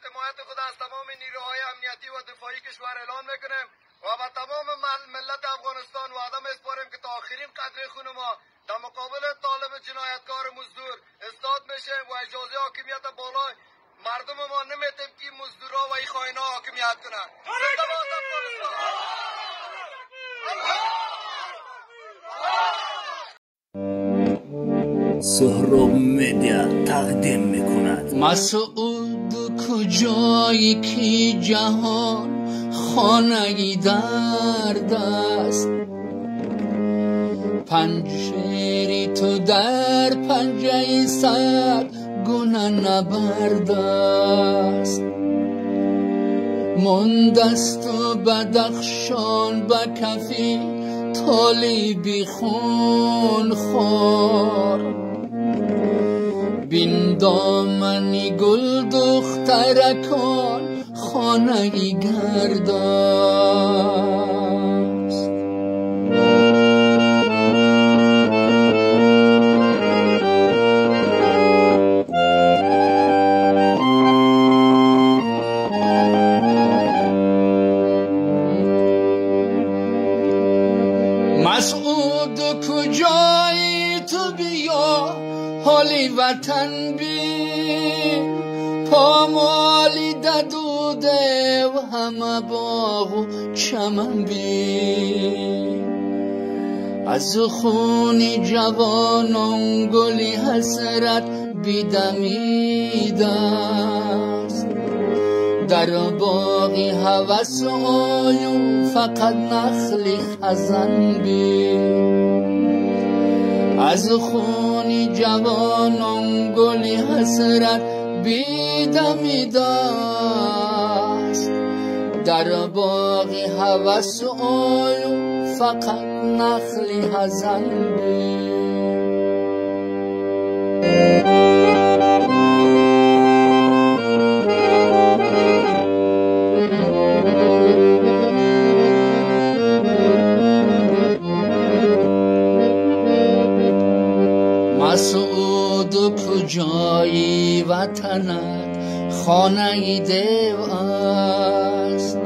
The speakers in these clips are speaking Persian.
حمایت خود از تمام نیروهای امنیتی و دفاعی کشور اعلان میکنیم و با تمام ملت افغانستان وعده میسپاریم که تا آخرین قطره خون ما در مقابل طالب جنایتکار مزدور استاد میشیم و اجازه حاکمیت بالای مردم ما نمیتیم که مزدورا و این خائنا حاکمیت کنند. زنده باد افغانستان. سهراب مدیا تقدیم میکند. مسعود کجایی که جهان خانه درد است، پنجره تو در پنجه سر گناه نبرد است. مندست و بدخشان به کفی طالبی خون خور، بین دامنی گل دخترکان خانه گرد است. مسعود کجایی تو بیا حالی وطن بین، پامالی ددوده و همه باغ و چمن بین. از خونی جوانان گلی حسرت بیدمیده است، در باغی هوس آیون فقط نخلی خزن بین. از خونی جوانان گلی حسرت بیدمیده است، در باغی هوس آیون فقط نخلی خزن بین. مسعود کجایی وطنت خانه دیو است،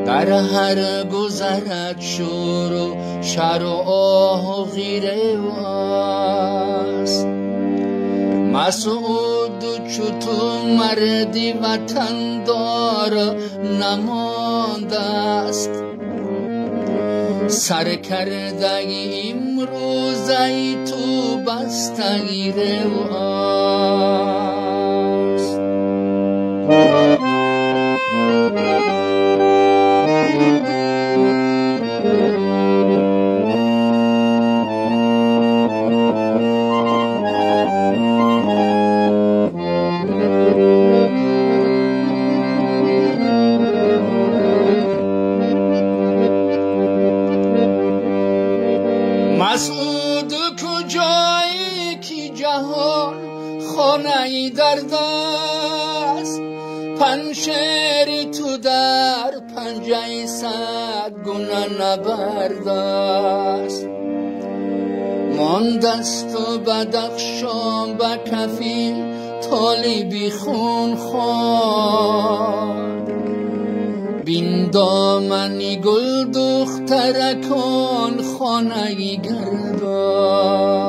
در هر گذرت شور و شر و آه و غیره است. مسعود چطور مردی وطن دار نمانده است، سر کرده امروزه تو بستگیره است. مسعود کجایی که جهان خانه درد است، پنجره تو در پنجه صد گناه نبرد است. ماندست و بدخشان به کفی طالبی خون خور، بین دامنی گل دخترکان خانه گردان.